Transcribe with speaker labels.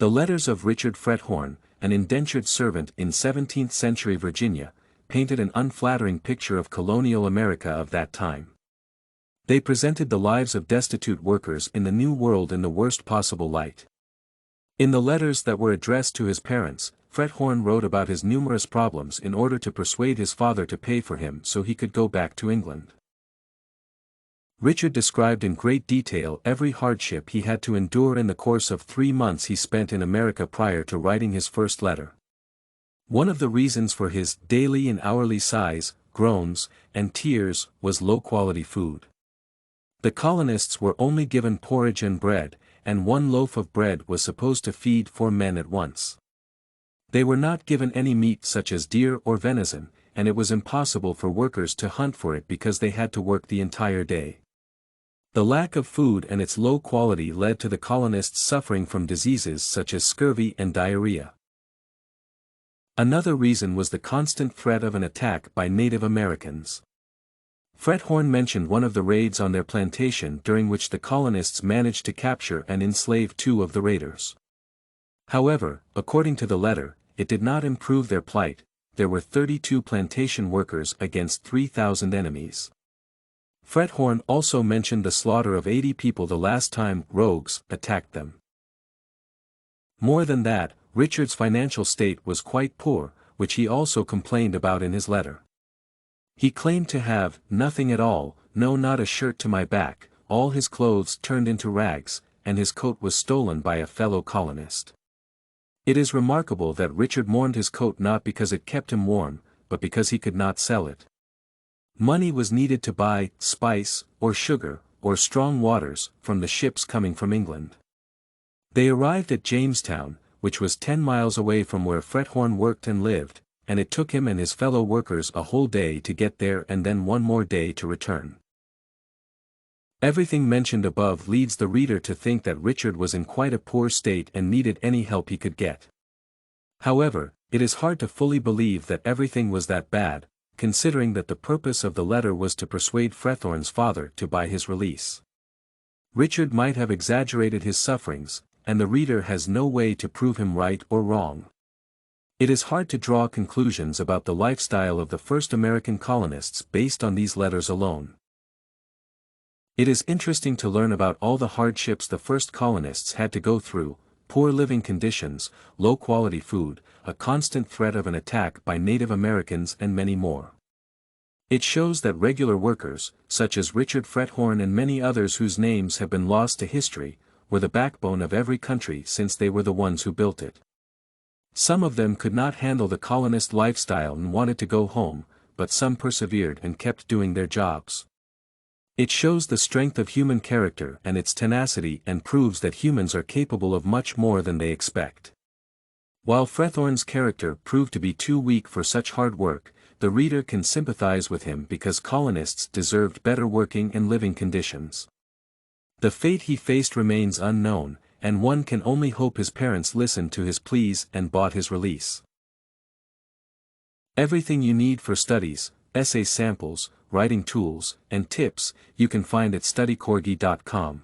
Speaker 1: The letters of Richard Frethorne, an indentured servant in 17th-century Virginia, painted an unflattering picture of colonial America of that time. They presented the lives of destitute workers in the New World in the worst possible light. In the letters that were addressed to his parents, Frethorne wrote about his numerous problems in order to persuade his father to pay for him so he could go back to England. Richard described in great detail every hardship he had to endure in the course of 3 months he spent in America prior to writing his first letter. One of the reasons for his daily and hourly sighs, groans, and tears was low-quality food. The colonists were only given porridge and bread, and 1 loaf of bread was supposed to feed 4 men at once. They were not given any meat such as deer or venison, and it was impossible for workers to hunt for it because they had to work the entire day. The lack of food and its low quality led to the colonists suffering from diseases such as scurvy and diarrhea. Another reason was the constant threat of an attack by Native Americans. Frethorne mentioned one of the raids on their plantation during which the colonists managed to capture and enslave 2 of the raiders. However, according to the letter, it did not improve their plight. There were 32 plantation workers against 3,000 enemies. Frethorne also mentioned the slaughter of 80 people the last time rogues attacked them. More than that, Richard's financial state was quite poor, which he also complained about in his letter. He claimed to have nothing at all, no, not a shirt to my back, all his clothes turned into rags, and his coat was stolen by a fellow colonist. It is remarkable that Richard mourned his coat not because it kept him warm, but because he could not sell it. Money was needed to buy spice, or sugar, or strong waters, from the ships coming from England. They arrived at Jamestown, which was 10 miles away from where Frethorne worked and lived, and it took him and his fellow workers a whole day to get there and then 1 more day to return. Everything mentioned above leads the reader to think that Richard was in quite a poor state and needed any help he could get. However, it is hard to fully believe that everything was that bad, considering that the purpose of the letter was to persuade Frethorne's father to buy his release. Richard might have exaggerated his sufferings, and the reader has no way to prove him right or wrong. It is hard to draw conclusions about the lifestyle of the first American colonists based on these letters alone. It is interesting to learn about all the hardships the first colonists had to go through: poor living conditions, low-quality food, a constant threat of an attack by Native Americans and many more. It shows that regular workers, such as Richard Frethorne and many others whose names have been lost to history, were the backbone of every country since they were the ones who built it. Some of them could not handle the colonist lifestyle and wanted to go home, but some persevered and kept doing their jobs. It shows the strength of human character and its tenacity and proves that humans are capable of much more than they expect. While Frethorne's character proved to be too weak for such hard work, the reader can sympathize with him because colonists deserved better working and living conditions. The fate he faced remains unknown, and one can only hope his parents listened to his pleas and bought his release. Everything you need for studies, essay samples, writing tools, and tips, you can find at studycorgi.com.